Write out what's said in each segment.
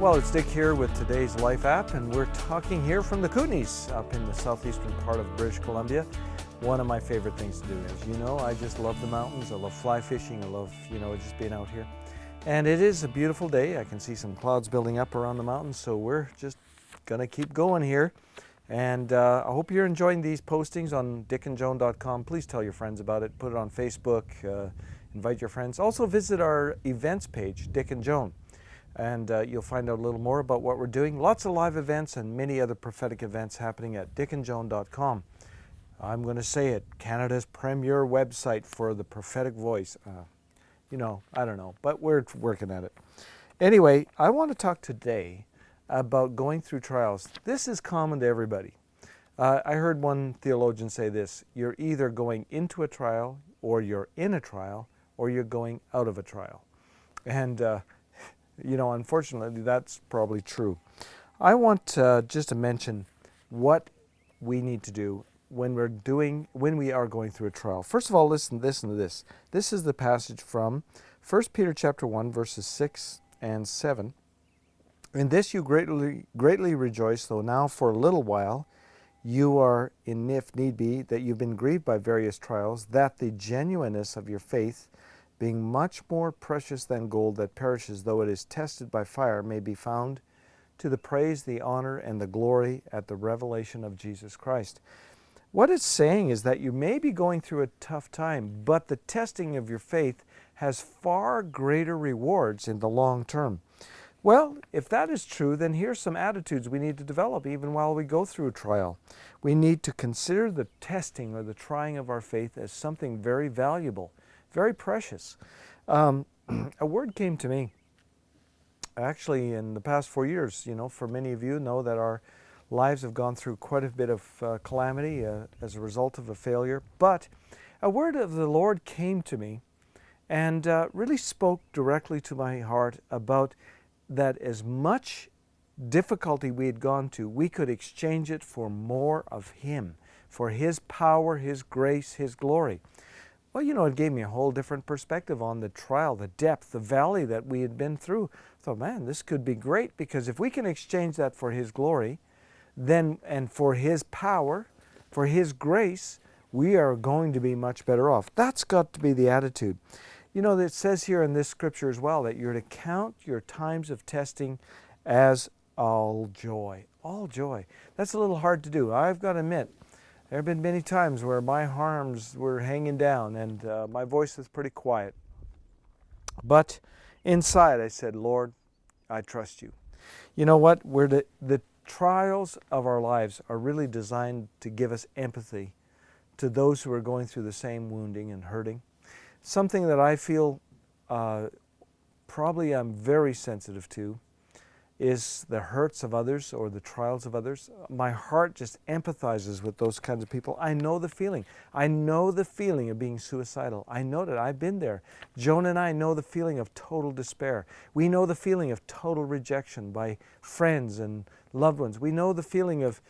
Well, it's Dick here with today's LifeApp, and we're talking here from the Kootenays up in the southeastern part of British Columbia. One of my favorite things to do is, I just love the mountains. I love fly fishing. I love, just being out here. And it is a beautiful day. I can see some clouds building up around the mountains, so we're just going to keep going here. And I hope you're enjoying these postings on dickandjoan.com. Please tell your friends about it. Put it on Facebook. Invite your friends. Also visit our events page, Dick and Joan. And you'll find out a little more about what we're doing. Lots of live events and many other prophetic events happening at dickandjoan.com. I'm going to say it, Canada's premier website for the prophetic voice. I don't know, but we're working at it. Anyway, I want to talk today about going through trials. This is common to everybody. I heard one theologian say this: you're either going into a trial, or you're in a trial, or you're going out of a trial. And unfortunately, that's probably true. I want just to mention what we need to do when we are going through a trial. First of all, listen to this. This is the passage from 1 Peter chapter 1, verses 6 and 7. In this you greatly rejoice, though now for a little while you are in, if need be, that you've been grieved by various trials, that the genuineness of your faith, being much more precious than gold that perishes though it is tested by fire, may be found to the praise, the honor, and the glory at the revelation of Jesus Christ. What it's saying is that you may be going through a tough time, but the testing of your faith has far greater rewards in the long term. Well, if that is true, then here's some attitudes we need to develop even while we go through a trial. We need to consider the testing or the trying of our faith as something very valuable, very precious. A word came to me, actually, in the past 4 years. For many of you know that our lives have gone through quite a bit of calamity as a result of a failure. But a word of the Lord came to me and really spoke directly to my heart about that as much difficulty we had gone to, we could exchange it for more of Him, for His power, His grace, His glory. Well, it gave me a whole different perspective on the trial, the depth, the valley that we had been through. I thought, man, this could be great, because if we can exchange that for His glory, then, and for His power, for His grace, we are going to be much better off. That's got to be the attitude. It says here in this scripture as well that you're to count your times of testing as all joy. All joy. That's a little hard to do. I've got to admit, there have been many times where my arms were hanging down and my voice was pretty quiet. But inside I said, Lord, I trust you. You know what? The trials of our lives are really designed to give us empathy to those who are going through the same wounding and hurting. Something that I feel probably I'm very sensitive to is the hurts of others or the trials of others. My heart just empathizes with those kinds of people. I know the feeling. I know the feeling of being suicidal. I know that. I've been there. Joan and I know the feeling of total despair. We know the feeling of total rejection by friends and loved ones. We know the feeling of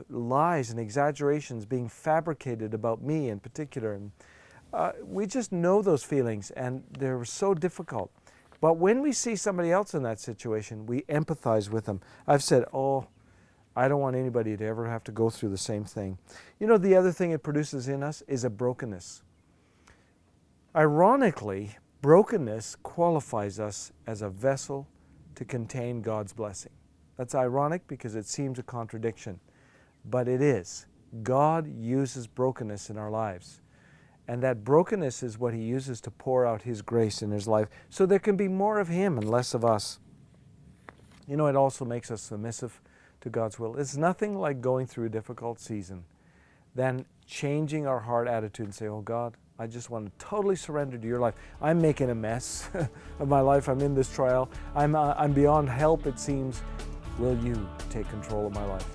lies and exaggerations being fabricated about me in particular. And we just know those feelings, and they're so difficult. But when we see somebody else in that situation, we empathize with them. I've said, I don't want anybody to ever have to go through the same thing. The other thing it produces in us is a brokenness. Ironically, brokenness qualifies us as a vessel to contain God's blessing. That's ironic because it seems a contradiction, but it is. God uses brokenness in our lives. And that brokenness is what He uses to pour out His grace in His life, so there can be more of Him and less of us. It also makes us submissive to God's will. It's nothing like going through a difficult season than changing our heart attitude and say, oh God, I just want to totally surrender to your life. I'm making a mess of my life. I'm in this trial. I'm beyond help, it seems. Will you take control of my life?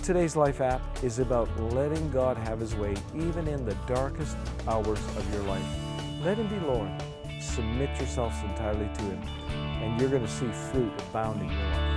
Today's Life app is about letting God have His way even in the darkest hours of your life. Let Him be Lord. Submit yourselves entirely to Him, and you're going to see fruit abounding in your life.